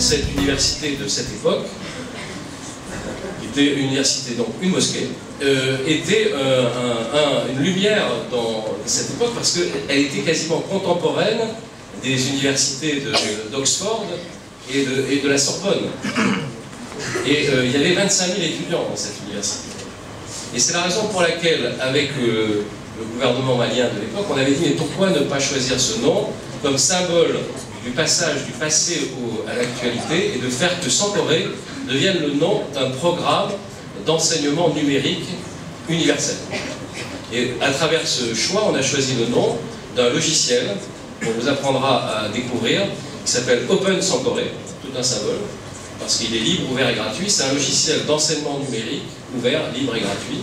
cette université de cette époque, qui était une université, donc une mosquée, était une lumière dans cette époque parce qu'elle était quasiment contemporaine des universités d'Oxford et de la Sorbonne. Et il y avait 25 000 étudiants dans cette université. Et c'est la raison pour laquelle, avec le gouvernement malien de l'époque, on avait dit, mais pourquoi ne pas choisir ce nom comme symbole du passage du passé à l'actualité et de faire que Sankoré devienne le nom d'un programme d'enseignement numérique universel. Et à travers ce choix, on a choisi le nom d'un logiciel qu'on vous apprendra à découvrir, qui s'appelle Open Sankoré, tout un symbole, parce qu'il est libre, ouvert et gratuit. C'est un logiciel d'enseignement numérique, ouvert, libre et gratuit,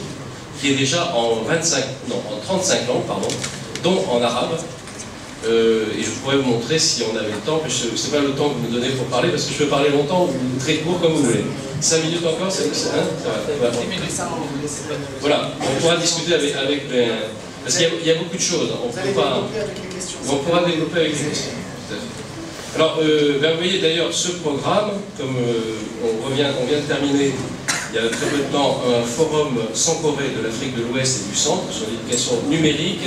qui est déjà en 35 langues, pardon, dont en arabe. Et je pourrais vous montrer si on avait le temps, mais je ne sais pas le temps que vous me donnez pour parler, parce que je peux parler longtemps ou très court comme vous voulez. 5 minutes encore, c'est hein, voilà, on pourra discuter avec les... Parce qu'il y a beaucoup de choses, on pourra développer avec les questions. Alors, vous voyez d'ailleurs ce programme, comme on vient de terminer il y a très peu de temps un forum Sankoré de l'Afrique de l'Ouest et du Centre sur l'éducation numérique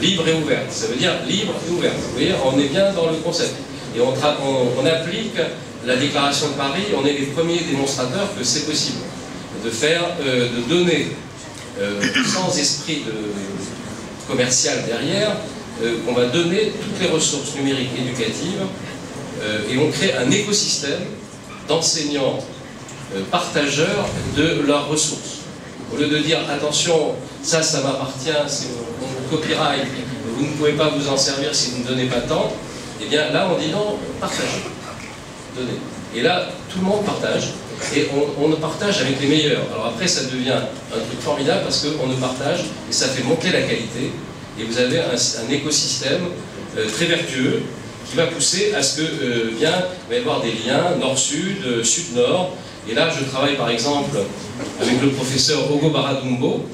libre et ouverte. Ça veut dire libre et ouverte. Vous voyez, on est bien dans le concept. Et on applique la déclaration de Paris, on est les premiers démonstrateurs que c'est possible de donner sans esprit commercial derrière, qu'on va donner toutes les ressources numériques éducatives et on crée un écosystème d'enseignants partageurs de leurs ressources. Au lieu de dire attention, ça m'appartient, c'est mon copyright, vous ne pouvez pas vous en servir si vous ne donnez pas tant, et bien là on dit non, partagez, donnez. Et là tout le monde partage, et on partage avec les meilleurs. Alors après ça devient un truc formidable parce qu'on ne partage, et ça fait monter la qualité, et vous avez un écosystème très vertueux qui va pousser à ce que il va y avoir des liens nord-sud, sud-nord. Et là, je travaille par exemple avec le professeur Ogo Baradumbo,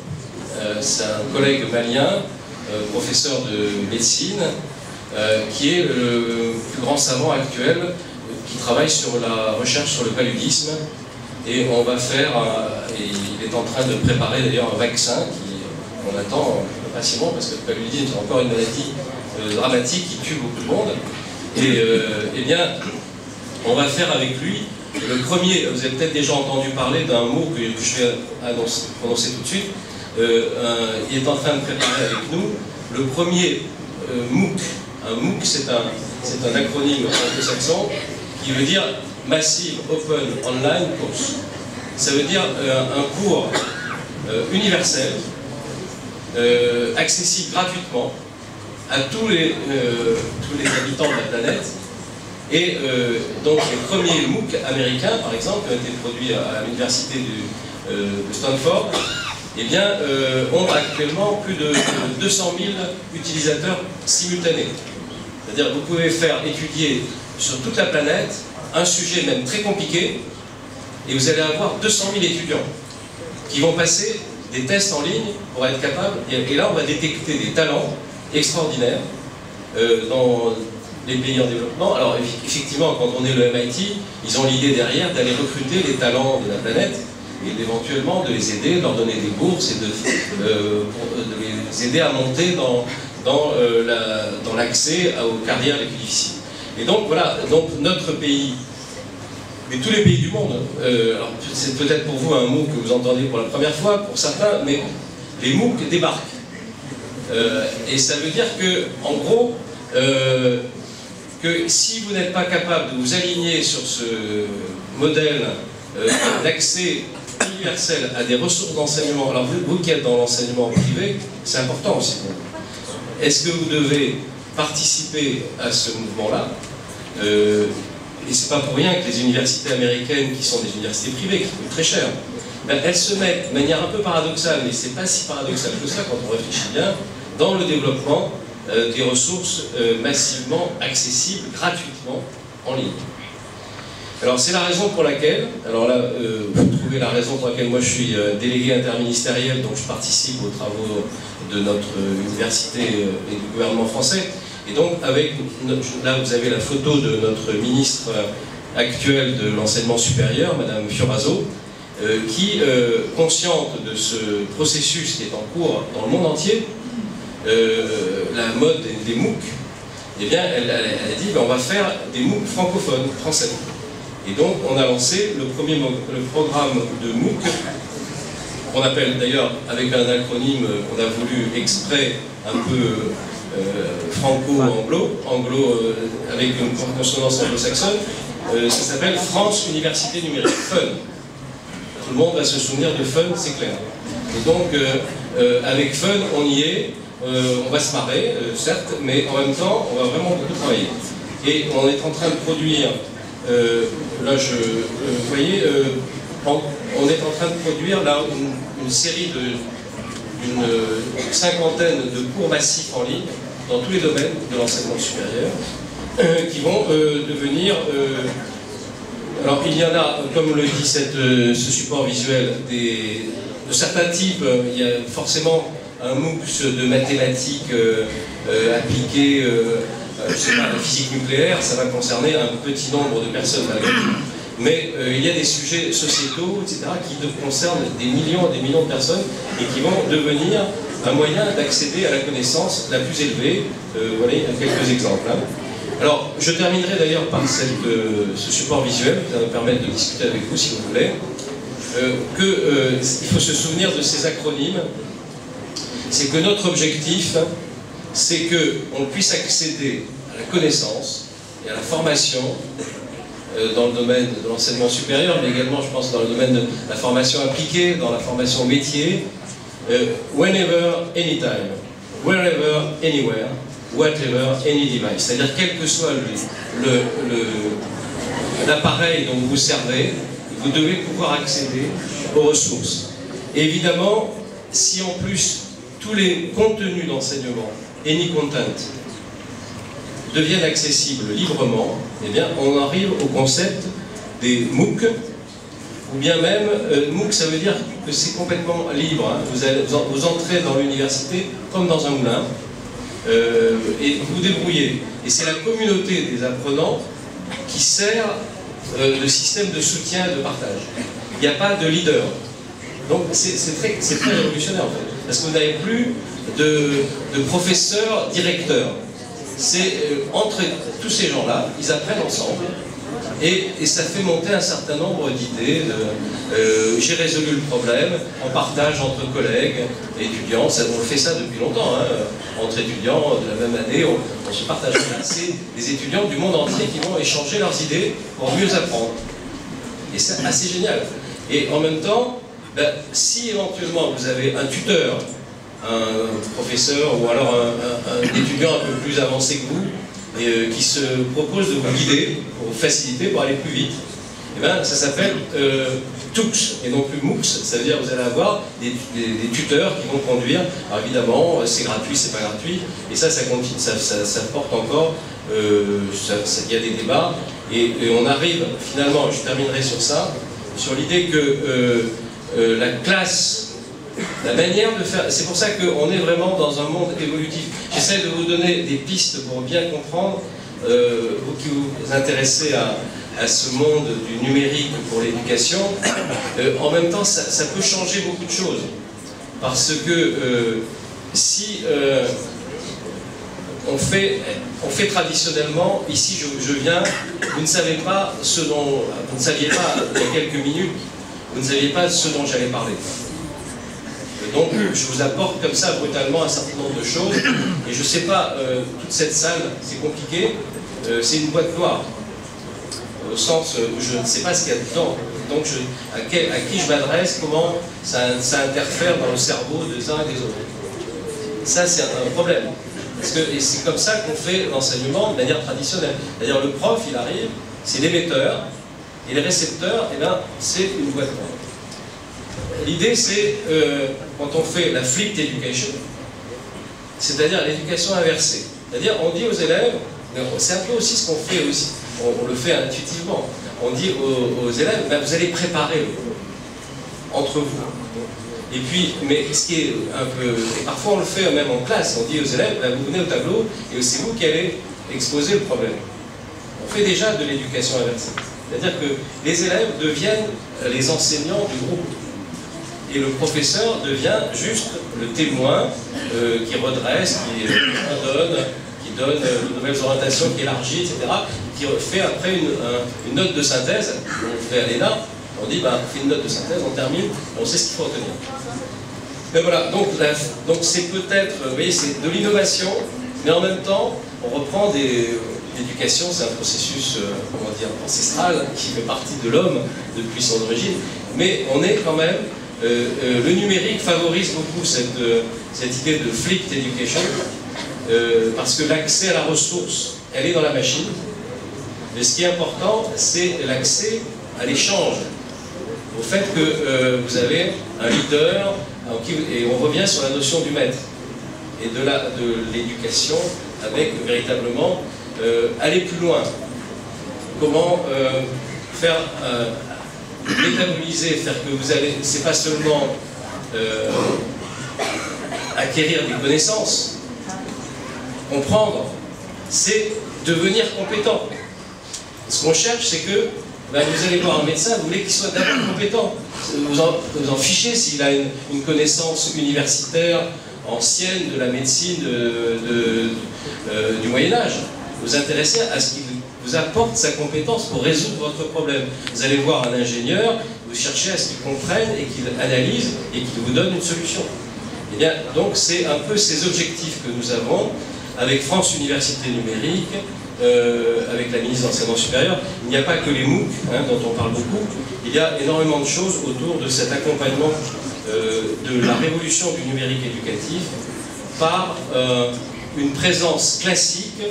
c'est un collègue malien, professeur de médecine, qui est le plus grand savant actuel qui travaille sur la recherche sur le paludisme. Et on va faire, et il est en train de préparer d'ailleurs un vaccin qu'on attend impatiemment parce que le paludisme est encore une maladie dramatique qui tue beaucoup de monde. Et eh bien, on va faire avec lui le premier, vous avez peut-être déjà entendu parler d'un mot que je vais prononcer tout de suite. Il est en train de préparer avec nous le premier MOOC. Un MOOC, c'est un acronyme anglo-saxon qui veut dire Massive Open Online Course. Ça veut dire un cours universel, accessible gratuitement à tous les habitants de la planète. Et donc les premiers MOOC américains, par exemple, qui ont été produits à l'université de Stanford, eh bien, ont actuellement plus de 200 000 utilisateurs simultanés. C'est-à-dire que vous pouvez faire étudier sur toute la planète un sujet même très compliqué, et vous allez avoir 200 000 étudiants qui vont passer des tests en ligne pour être capables, et là on va détecter des talents extraordinaires dans les pays en développement. Alors effectivement, quand on est le MIT, ils ont l'idée derrière d'aller recruter les talents de la planète et éventuellement de les aider, de leur donner des bourses et de les aider à monter dans l'accès aux carrières les plus difficiles. Et donc voilà, donc notre pays, mais tous les pays du monde, alors c'est peut-être pour vous un mot que vous entendez pour la première fois, pour certains, mais les MOOC débarquent. Et ça veut dire que, en gros, que si vous n'êtes pas capable de vous aligner sur ce modèle d'accès universel à des ressources d'enseignement, alors vous qui êtes dans l'enseignement privé, c'est important aussi pour vous. Est-ce que vous devez participer à ce mouvement-là? Et c'est pas pour rien que les universités américaines, qui sont des universités privées, qui coûtent très cher, ben, elles se mettent de manière un peu paradoxale, mais c'est pas si paradoxal que ça quand on réfléchit bien, dans le développement des ressources massivement accessibles, gratuitement, en ligne. Alors c'est la raison pour laquelle, alors là, vous trouvez la raison pour laquelle moi je suis délégué interministériel, donc je participe aux travaux de notre université et du gouvernement français. Et donc, là vous avez la photo de notre ministre actuelle de l'enseignement supérieur, Madame Fioraso, qui, consciente de ce processus qui est en cours dans le monde entier, la mode des MOOC, eh bien, elle a dit ben, on va faire des MOOC francophones, français. Et donc, on a lancé le programme de MOOC, qu'on appelle d'ailleurs, avec un acronyme qu'on a voulu exprès un peu franco-anglo, avec une consonance anglo-saxonne, ça s'appelle France Université Numérique, FUN. Tout le monde va se souvenir de FUN, c'est clair. Et donc, avec FUN, on y est. On va se marrer, certes, mais en même temps, on va vraiment beaucoup travailler. Et on est en train de produire, là, vous voyez, on est en train de produire là une série d'une cinquantaine de cours massifs en ligne dans tous les domaines de l'enseignement supérieur, qui vont devenir... alors, il y en a, comme le dit ce support visuel, de certains types. Il y a forcément un MOOC de mathématiques appliquées, je sais pas, la physique nucléaire, ça va concerner un petit nombre de personnes malgré tout. Mais il y a des sujets sociétaux, etc., qui concernent des millions et des millions de personnes et qui vont devenir un moyen d'accéder à la connaissance la plus élevée. Voilà quelques exemples. Hein. Alors, je terminerai d'ailleurs par ce support visuel qui va me permettre de discuter avec vous, si vous voulez, il faut se souvenir de ces acronymes. C'est que notre objectif, c'est qu'on puisse accéder à la connaissance et à la formation dans le domaine de l'enseignement supérieur, mais également, je pense, dans le domaine de la formation appliquée, dans la formation métier, whenever, anytime, wherever, anywhere, whatever, any device. C'est-à-dire, quel que soit l'appareil dont vous vous servez, vous devez pouvoir accéder aux ressources. Et évidemment, si en plus tous les contenus d'enseignement, any content, deviennent accessibles librement, eh bien, on arrive au concept des MOOC, ou bien même, MOOC, ça veut dire que c'est complètement libre. Hein. Vous entrez dans l'université comme dans un moulin, et vous vous débrouillez. Et c'est la communauté des apprenants qui sert le système de soutien et de partage. Il n'y a pas de leader. Donc c'est très révolutionnaire en fait, parce que vous n'avez plus de professeurs directeurs. C'est entre tous ces gens-là, ils apprennent ensemble, et ça fait monter un certain nombre d'idées. J'ai résolu le problème, on partage entre collègues, étudiants, on fait ça depuis longtemps, hein, entre étudiants de la même année, on se partage. C'est des étudiants du monde entier qui vont échanger leurs idées pour mieux apprendre. Et c'est assez génial. Et en même temps, ben, si éventuellement vous avez un tuteur, un professeur ou alors un étudiant un peu plus avancé que vous et qui se propose de vous guider, pour vous faciliter, pour aller plus vite, et ben, ça s'appelle TUX et non plus MOOCs, c'est-à-dire vous allez avoir des tuteurs qui vont conduire. Alors évidemment, c'est gratuit, c'est pas gratuit, et ça continue, ça porte encore, il y a des débats, et on arrive finalement, je terminerai sur ça, sur l'idée que la classe, la manière de faire, c'est pour ça qu'on est vraiment dans un monde évolutif. J'essaie de vous donner des pistes pour bien comprendre, vous qui vous intéressez à ce monde du numérique pour l'éducation. En même temps, ça peut changer beaucoup de choses. Parce que si on fait traditionnellement, ici je viens, vous ne savez pas ce dont, vous ne saviez pas il y a quelques minutes, vous ne saviez pas ce dont j'allais parler. Donc je vous apporte comme ça brutalement un certain nombre de choses, et je ne sais pas, toute cette salle, c'est compliqué, c'est une boîte noire, au sens où je ne sais pas ce qu'il y a dedans, donc à qui je m'adresse, comment ça interfère dans le cerveau des uns et des autres. Ça c'est un problème, et c'est comme ça qu'on fait l'enseignement de manière traditionnelle. C'est-à-dire le prof, il arrive, c'est l'émetteur, et les récepteurs, eh ben, c'est une boîte noire. L'idée, c'est, quand on fait la flipped education, c'est-à-dire l'éducation inversée. C'est-à-dire, on dit aux élèves, c'est un peu aussi ce qu'on fait aussi, on le fait intuitivement, on dit aux élèves, ben, vous allez préparer le cours, entre vous. Et puis, mais ce qui est un peu, et parfois on le fait même en classe, on dit aux élèves, ben, vous venez au tableau, et c'est vous qui allez exposer le problème. On fait déjà de l'éducation inversée. C'est-à-dire que les élèves deviennent les enseignants du groupe. Et le professeur devient juste le témoin qui redresse, qui donne de nouvelles orientations, qui élargit, etc. Qui fait après une note de synthèse. On fait à l'ENA, on dit, bah, on fait une note de synthèse, on termine, on sait ce qu'il faut retenir. Mais voilà, donc c'est peut-être, vous voyez, c'est de l'innovation, mais en même temps, on reprend l'éducation, c'est un processus, comment dire, ancestral, qui fait partie de l'homme depuis son origine, mais on est quand même, le numérique favorise beaucoup cette idée de flipped education, parce que l'accès à la ressource, elle est dans la machine, mais ce qui est important, c'est l'accès à l'échange, au fait que vous avez un leader, et on revient sur la notion du maître, et de l'éducation, avec véritablement aller plus loin. Comment faire métaboliser, faire que vous allez, c'est pas seulement acquérir des connaissances, comprendre, c'est devenir compétent. Ce qu'on cherche, c'est que ben, vous allez voir un médecin, vous voulez qu'il soit d'abord compétent. Vous en fichez s'il a une connaissance universitaire ancienne de la médecine du Moyen-Âge. Vous intéressez à ce qu'il vous apporte sa compétence pour résoudre votre problème. Vous allez voir un ingénieur, vous cherchez à ce qu'il comprenne et qu'il analyse et qu'il vous donne une solution. Et bien, donc c'est un peu ces objectifs que nous avons avec France Université Numérique, avec la ministre de l'Enseignement supérieur. Il n'y a pas que les MOOC, hein, dont on parle beaucoup, il y a énormément de choses autour de cet accompagnement de la révolution du numérique éducatif par une présence classique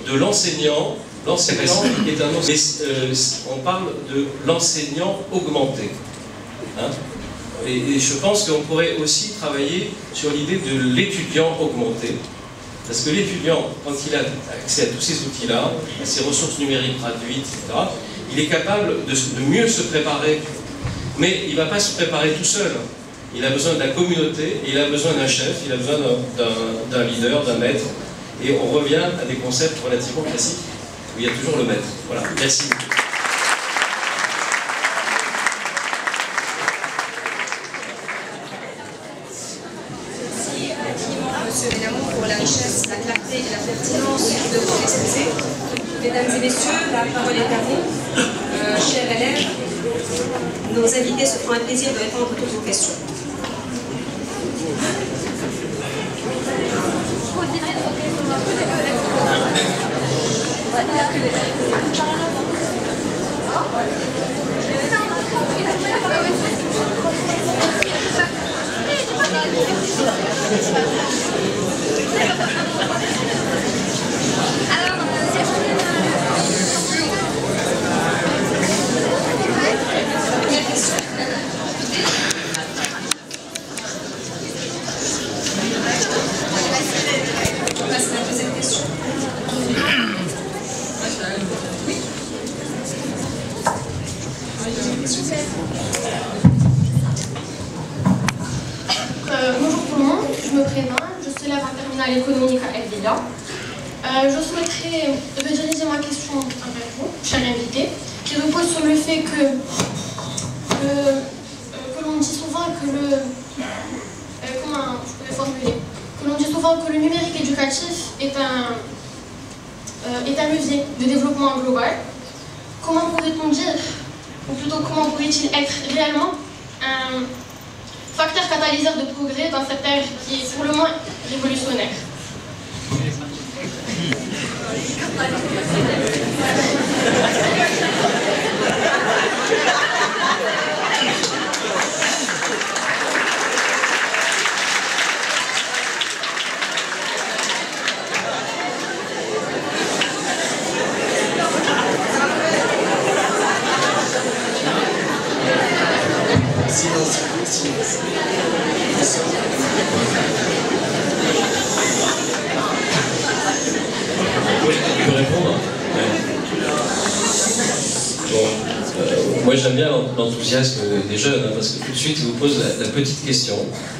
de l'enseignant. L'enseignant est un enseignant, on parle de l'enseignant augmenté. Hein, et je pense qu'on pourrait aussi travailler sur l'idée de l'étudiant augmenté. Parce que l'étudiant, quand il a accès à tous ces outils-là, à ces ressources numériques gratuites, etc., il est capable de mieux se préparer. Mais il ne va pas se préparer tout seul. Il a besoin de la communauté, il a besoin d'un chef, il a besoin d'un leader, d'un maître. Et on revient à des concepts relativement classiques, où il y a toujours le maître. Voilà, merci. Monsieur Benamou, pour la richesse, la clarté et la pertinence de vos exposés. Mesdames et messieurs, la parole est à vous. Chers élèves, nos invités se feront un plaisir de répondre à toutes vos questions. Bonjour tout le monde, je me présente, je suis élève en terminale économique à Elvila. Je souhaiterais rediriger ma question avec vous, cher invité, qui repose sur le fait que l'on dit souvent que comment je pourrais formuler, que l'on dit souvent que le numérique éducatif est un levier de développement global. Comment pourrait-on dire, ou plutôt comment pourrait-il être réellement un facteur catalyseur de progrès dans cette ère qui est pour le moins révolutionnaire? Oui, je peux répondre. Bon, moi j'aime bien l'enthousiasme des jeunes, hein, parce que tout de suite ils vous posent la petite question,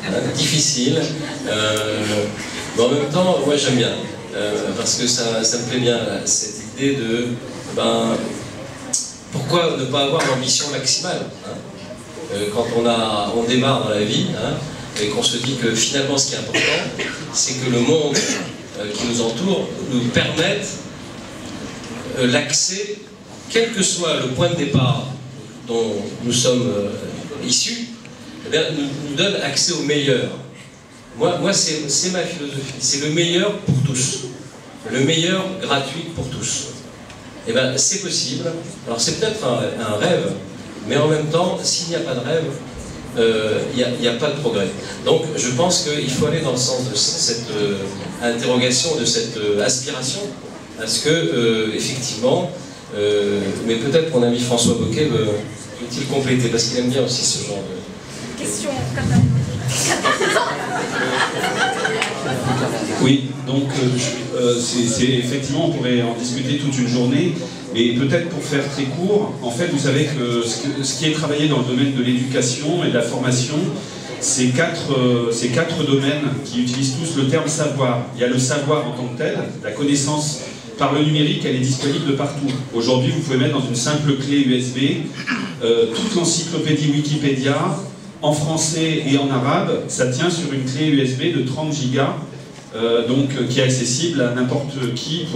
hein, difficile, mais en même temps, moi j'aime bien, parce que ça me plaît bien, cette idée de, pourquoi ne pas avoir l'ambition maximale quand on démarre dans la vie et qu'on se dit que finalement ce qui est important, c'est que le monde qui nous entoure nous permette l'accès, quel que soit le point de départ dont nous sommes issus, eh bien, nous donne accès au meilleur. Moi c'est ma philosophie, c'est le meilleur pour tous, le meilleur gratuit pour tous. Eh bien, c'est possible. Alors c'est peut-être un rêve, mais en même temps, s'il n'y a pas de rêve, il n'y a pas de progrès. Donc je pense qu'il faut aller dans le sens de cette interrogation, de cette aspiration, à ce que, effectivement, mais peut-être mon ami François Bocquet peut-il compléter, parce qu'il aime bien aussi ce genre de... Question. Oui, donc c'est effectivement, on pourrait en discuter toute une journée, mais peut-être pour faire très court, en fait, vous savez que ce qui est travaillé dans le domaine de l'éducation et de la formation, c'est quatre domaines qui utilisent tous le terme savoir. Il y a le savoir en tant que tel, la connaissance par le numérique, elle est disponible de partout. Aujourd'hui, vous pouvez mettre dans une simple clé USB toute l'encyclopédie Wikipédia, en français et en arabe, ça tient sur une clé USB de 30 gigas, qui est accessible à n'importe qui,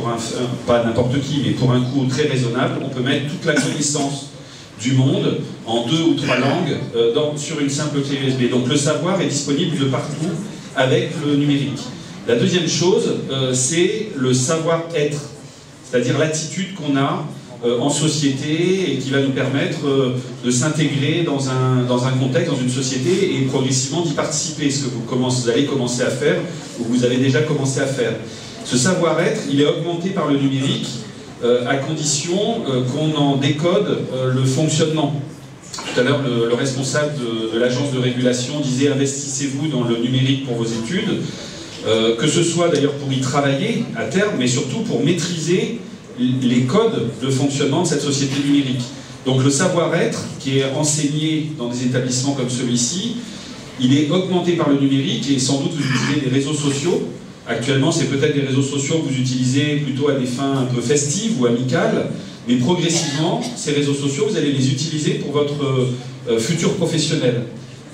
pas n'importe qui, mais pour un coût très raisonnable. On peut mettre toute la connaissance du monde en 2 ou 3 langues sur une simple clé USB. Donc le savoir est disponible de partout avec le numérique. La deuxième chose, c'est le savoir-être, c'est-à-dire l'attitude qu'on a en société et qui va nous permettre de s'intégrer dans un contexte, dans une société et progressivement d'y participer, ce que vous allez commencer à faire ou vous avez déjà commencé à faire. Ce savoir-être, il est augmenté par le numérique à condition qu'on en décode le fonctionnement. Tout à l'heure, le responsable de l'agence de régulation disait « investissez-vous dans le numérique pour vos études », que ce soit d'ailleurs pour y travailler à terme, mais surtout pour maîtriser les codes de fonctionnement de cette société numérique. Donc le savoir-être, qui est enseigné dans des établissements comme celui-ci, il est augmenté par le numérique et sans doute vous utilisez des réseaux sociaux. Actuellement, c'est peut-être des réseaux sociaux que vous utilisez plutôt à des fins un peu festives ou amicales, mais progressivement, ces réseaux sociaux, vous allez les utiliser pour votre futur professionnel.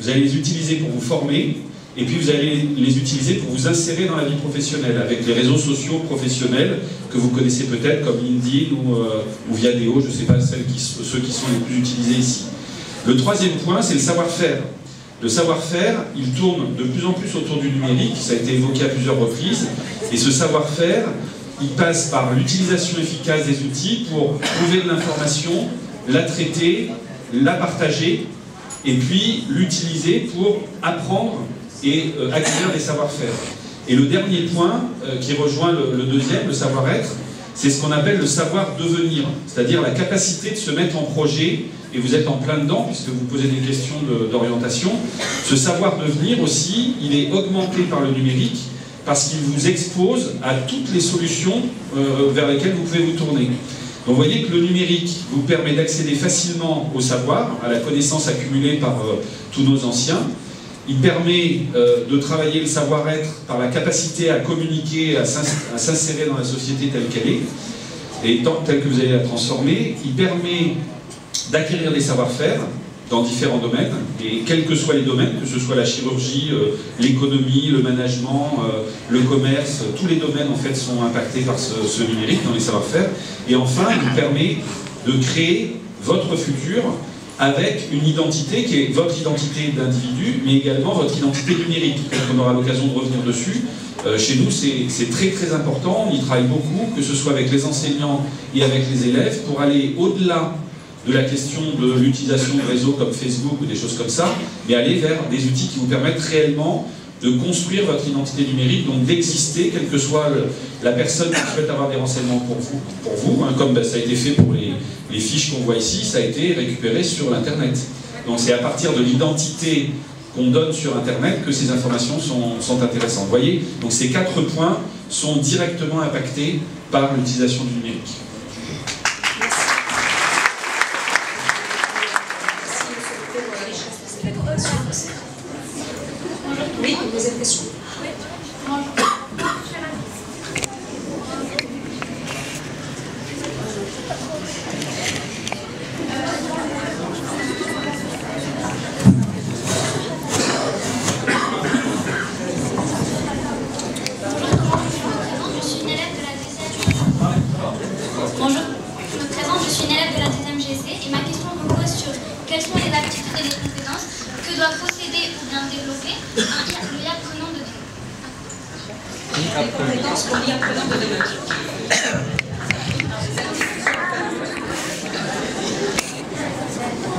Vous allez les utiliser pour vous former, et puis vous allez les utiliser pour vous insérer dans la vie professionnelle, avec les réseaux sociaux professionnels que vous connaissez peut-être, comme LinkedIn ou Viadeo, je ne sais pas ceux qui sont les plus utilisés ici. Le troisième point, c'est le savoir-faire. Le savoir-faire, il tourne de plus en plus autour du numérique, ça a été évoqué à plusieurs reprises, et ce savoir-faire, il passe par l'utilisation efficace des outils pour trouver de l'information, la traiter, la partager, et puis l'utiliser pour apprendre et acquérir des savoir-faire. Et le dernier point, qui rejoint le deuxième, le savoir-être, c'est ce qu'on appelle le savoir-devenir, c'est-à-dire la capacité de se mettre en projet, et vous êtes en plein dedans, puisque vous posez des questions d'orientation. Ce savoir-devenir aussi, il est augmenté par le numérique, parce qu'il vous expose à toutes les solutions vers lesquelles vous pouvez vous tourner. Donc vous voyez que le numérique vous permet d'accéder facilement au savoir, à la connaissance accumulée par tous nos anciens. Il permet de travailler le savoir-être par la capacité à communiquer, à s'insérer dans la société telle qu'elle est, et telle que vous allez la transformer. Il permet d'acquérir des savoir-faire dans différents domaines, et quels que soient les domaines, que ce soit la chirurgie, l'économie, le management, le commerce, tous les domaines en fait sont impactés par ce numérique dans les savoir-faire. Et enfin, il vous permet de créer votre futur avec une identité qui est votre identité d'individu, mais également votre identité numérique. On aura l'occasion de revenir dessus. Chez nous, c'est très très important, on y travaille beaucoup, que ce soit avec les enseignants et avec les élèves, pour aller au-delà de la question de l'utilisation de réseaux comme Facebook ou des choses comme ça, mais aller vers des outils qui vous permettent réellement de construire votre identité numérique, donc d'exister, quelle que soit la personne qui souhaite avoir des renseignements pour vous, comme ça a été fait pour les fiches qu'on voit ici, ça a été récupéré sur l'Internet. Donc c'est à partir de l'identité qu'on donne sur Internet que ces informations sont intéressantes. Vous voyez, donc ces 4 points sont directement impactés par l'utilisation du numérique. Oui, une deuxième question. des compétences pour l'e-apprenant de demain.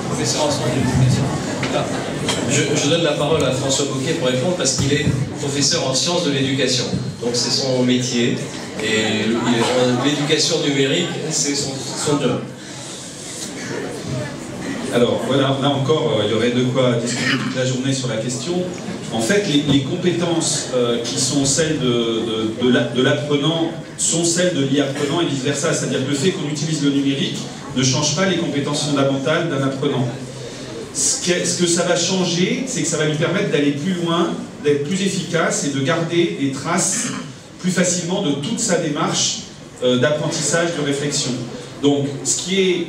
Professeur en sciences de l'éducation. Je donne la parole à François Bocquet pour répondre parce qu'il est professeur en sciences de l'éducation. Donc c'est son métier et l'éducation numérique, c'est son job. Alors voilà, là encore, il y aurait de quoi discuter toute la journée sur la question. En fait, les compétences qui sont celles de l'apprenant sont celles de l'e-apprenant et vice-versa. C'est-à-dire que le fait qu'on utilise le numérique ne change pas les compétences fondamentales d'un apprenant. Ce que ça va changer, c'est que ça va lui permettre d'aller plus loin, d'être plus efficace et de garder des traces plus facilement de toute sa démarche d'apprentissage, de réflexion. Donc, ce qui est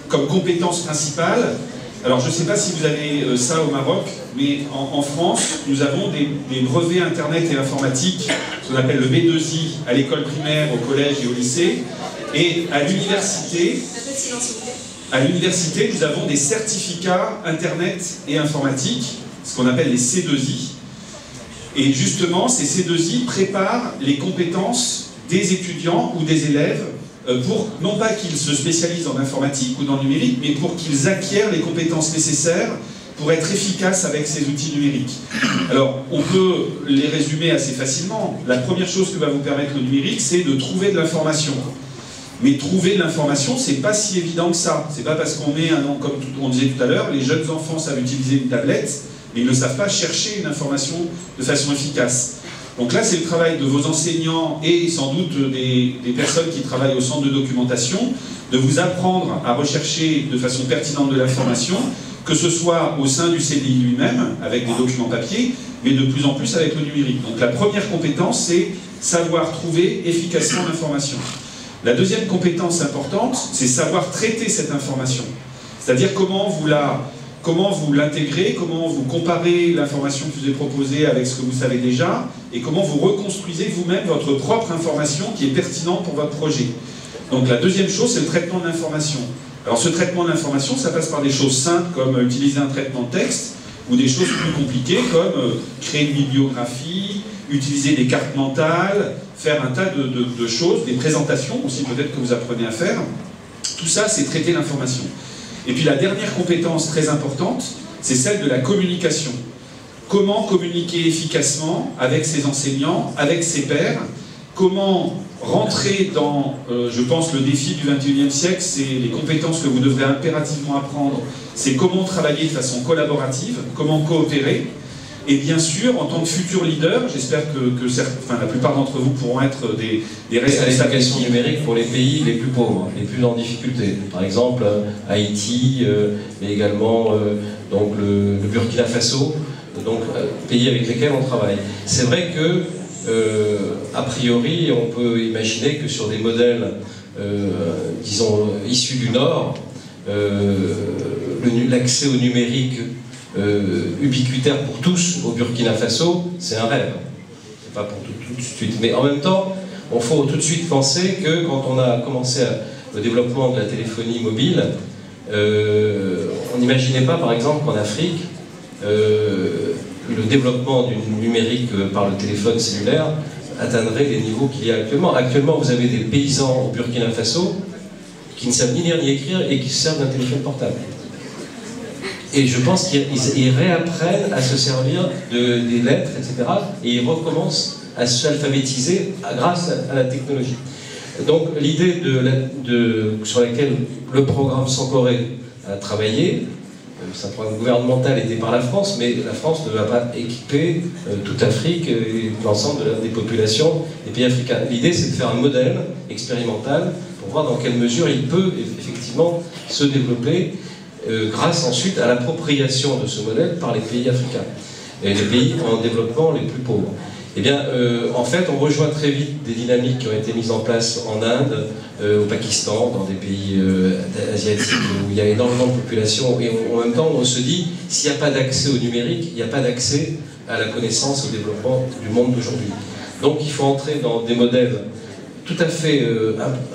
comme compétence principale, alors je ne sais pas si vous avez ça au Maroc, mais en France, nous avons des brevets Internet et informatique, ce qu'on appelle le B2I, à l'école primaire, au collège et au lycée, et à l'université. À l'université, nous avons des certificats Internet et informatique, ce qu'on appelle les C2I. Et justement, ces C2I préparent les compétences des étudiants ou des élèves pour, non pas qu'ils se spécialisent en informatique ou dans le numérique, mais pour qu'ils acquièrent les compétences nécessaires pour être efficaces avec ces outils numériques. Alors, on peut les résumer assez facilement. La première chose que va vous permettre le numérique, c'est de trouver de l'information. Mais trouver de l'information, c'est pas si évident que ça. C'est pas parce qu'on met un nom, comme on disait tout à l'heure, les jeunes enfants savent utiliser une tablette, mais ils ne savent pas chercher une information de façon efficace. Donc là, c'est le travail de vos enseignants et sans doute des personnes qui travaillent au centre de documentation, de vous apprendre à rechercher de façon pertinente de l'information, que ce soit au sein du CDI lui-même, avec des documents papier, mais de plus en plus avec le numérique. Donc la première compétence, c'est savoir trouver efficacement l'information. La deuxième compétence importante, c'est savoir traiter cette information. C'est-à-dire comment vous l'intégrez, comment vous comparez l'information que je vous ai proposée avec ce que vous savez déjà, et comment vous reconstruisez vous-même votre propre information qui est pertinente pour votre projet. Donc la deuxième chose, c'est le traitement de l'information. Alors ce traitement de l'information, ça passe par des choses simples comme utiliser un traitement de texte, ou des choses plus compliquées comme créer une bibliographie, utiliser des cartes mentales, faire un tas de choses, des présentations aussi peut-être que vous apprenez à faire. Tout ça, c'est traiter l'information. Et puis la dernière compétence très importante, c'est celle de la communication. Comment communiquer efficacement avec ses enseignants, avec ses pairs, comment rentrer dans, je pense, le défi du XXIe siècle, c'est les compétences que vous devrez impérativement apprendre, c'est comment travailler de façon collaborative, comment coopérer, et bien sûr, en tant que futur leader, j'espère que la plupart d'entre vous pourront être des responsables. L'éducation numérique pour les pays les plus pauvres, les plus en difficulté. Par exemple, Haïti, mais également donc le Burkina Faso, donc pays avec lesquels on travaille. C'est vrai que, a priori, on peut imaginer que sur des modèles, disons, issus du Nord, l'accès au numérique ubiquitaire pour tous au Burkina Faso, c'est un rêve. C'est pas pour tout de suite. Mais en même temps, il faut tout de suite penser que quand on a commencé le développement de la téléphonie mobile, on n'imaginait pas, par exemple, qu'en Afrique, le développement du numérique par le téléphone cellulaire atteindrait les niveaux qu'il y a actuellement. Actuellement, vous avez des paysans au Burkina Faso qui ne savent ni lire ni écrire et qui se servent d'un téléphone portable. Et je pense qu'ils réapprennent à se servir des lettres, etc. Et ils recommencent à s'alphabétiser grâce à la technologie. Donc l'idée sur laquelle le programme Sankoré a travaillé, c'est un programme gouvernemental aidé par la France, mais la France ne va pas équiper toute l'Afrique et l'ensemble des populations des pays africains. L'idée, c'est de faire un modèle expérimental pour voir dans quelle mesure il peut effectivement se développer grâce ensuite à l'appropriation de ce modèle par les pays africains et les pays en développement les plus pauvres. Eh bien, en fait, on rejoint très vite des dynamiques qui ont été mises en place en Inde, au Pakistan, dans des pays asiatiques où il y a énormément de population, et en même temps, on se dit, s'il n'y a pas d'accès au numérique, il n'y a pas d'accès à la connaissance, au développement du monde d'aujourd'hui. Donc, il faut entrer dans des modèles tout à fait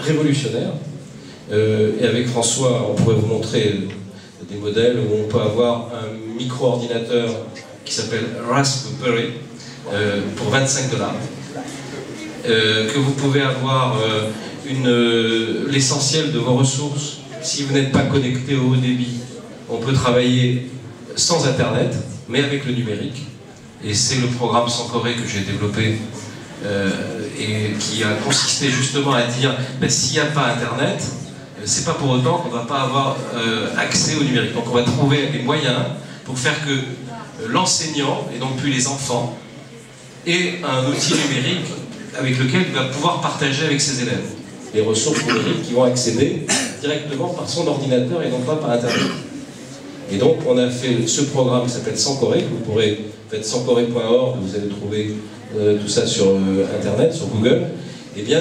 révolutionnaires, et avec François, on pourrait vous montrer des modèles où on peut avoir un micro-ordinateur qui s'appelle Raspberry, pour $25, que vous pouvez avoir l'essentiel de vos ressources. Si vous n'êtes pas connecté au haut débit, on peut travailler sans Internet, mais avec le numérique. Et c'est le programme Sankoré que j'ai développé et qui a consisté justement à dire s'il n'y a pas Internet, c'est pas pour autant qu'on ne va pas avoir accès au numérique. Donc on va trouver des moyens pour faire que l'enseignant, et donc plus les enfants, ait un outil numérique avec lequel il va pouvoir partager avec ses élèves les ressources numériques qui vont accéder directement par son ordinateur et non pas par Internet. Et donc on a fait ce programme qui s'appelle Sankoré, que vous pourrez, faites sankoré.org, vous allez trouver tout ça sur Internet, sur Google. Eh bien,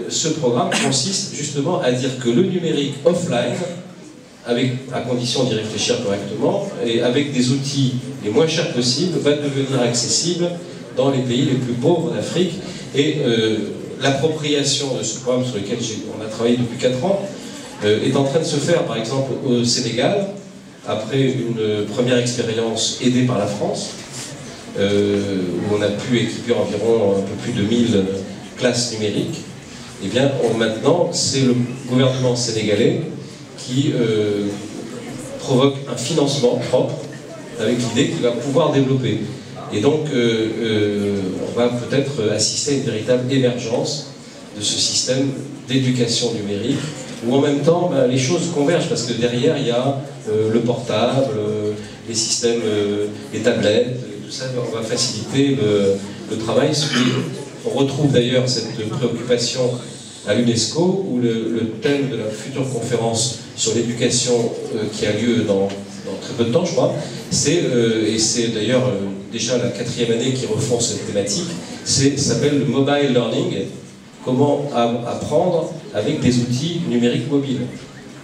ce programme consiste justement à dire que le numérique offline, à condition d'y réfléchir correctement, et avec des outils les moins chers possibles, va devenir accessible dans les pays les plus pauvres d'Afrique. Et l'appropriation de ce programme sur lequel on a travaillé depuis 4 ans est en train de se faire, par exemple, au Sénégal, après une première expérience aidée par la France, où on a pu équiper environ un peu plus de 1000 classes numériques. Et bien, maintenant, c'est le gouvernement sénégalais qui provoque un financement propre avec l'idée qu'il va pouvoir développer. Et donc, on va peut-être assister à une véritable émergence de ce système d'éducation numérique, où en même temps, les choses convergent, parce que derrière, il y a le portable, les systèmes, les tablettes, tout ça, on va faciliter le travail. On retrouve d'ailleurs cette préoccupation à l'UNESCO, où le thème de la future conférence sur l'éducation qui a lieu dans très peu de temps, je crois, et c'est d'ailleurs déjà la 4e année qui refont cette thématique, ça s'appelle le mobile learning, comment apprendre avec des outils numériques mobiles.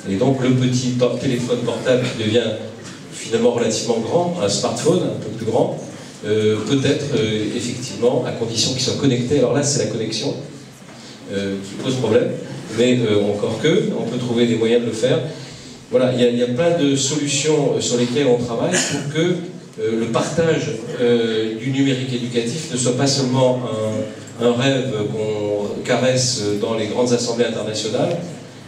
Et donc le petit téléphone portable qui devient finalement relativement grand, un smartphone un peu plus grand, peut-être effectivement, à condition qu'il soit connecté. Alors là, c'est la connexion qui pose problème, mais encore que, on peut trouver des moyens de le faire. Voilà, il y a plein de solutions sur lesquelles on travaille pour que le partage du numérique éducatif ne soit pas seulement un rêve qu'on caresse dans les grandes assemblées internationales,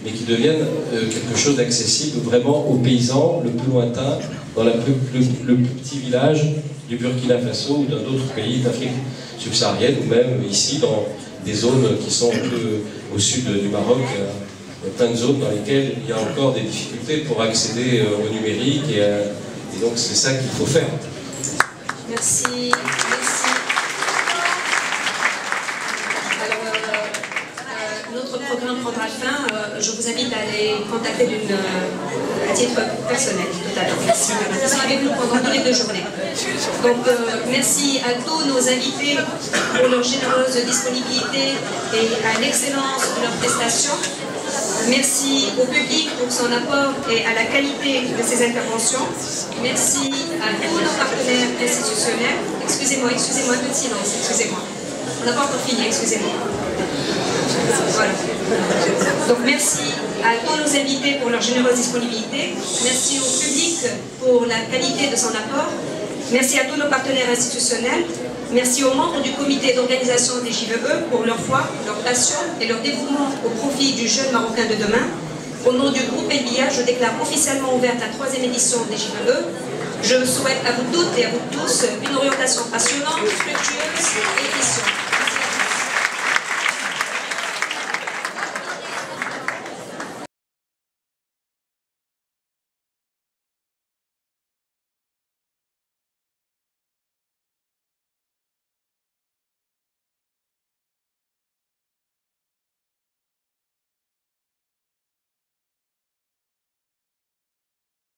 mais qui devienne quelque chose d'accessible vraiment aux paysans le plus lointain, dans le plus petit village du Burkina Faso ou d'un autre pays d'Afrique subsaharienne, ou même ici dans des zones qui sont un peu au sud du Maroc. Il y a plein de zones dans lesquelles il y a encore des difficultés pour accéder au numérique, et donc c'est ça qu'il faut faire. Merci. Merci. Alors, notre programme prendra fin. Je vous invite à les contacter à titre personnel tout à l'heure. Merci. Ils sont avec nous pendant toutes les 2 journées. Donc, merci à tous nos invités pour leur généreuse disponibilité et à l'excellence de leurs prestations. Merci au public pour son apport et à la qualité de ses interventions. Merci à tous nos partenaires institutionnels. Excusez-moi, un peu de silence, excusez-moi. On n'a pas encore fini, excusez-moi. Voilà. Donc merci à tous nos invités pour leur généreuse disponibilité. Merci au public pour la qualité de son apport. Merci à tous nos partenaires institutionnels. Merci aux membres du comité d'organisation des JVE pour leur foi, leur passion et leur dévouement au profit du jeune Marocain de demain. Au nom du groupe LBA, je déclare officiellement ouverte la 3e édition des JVE. Je souhaite à vous toutes et à vous tous une orientation passionnante, fructueuse et efficiente.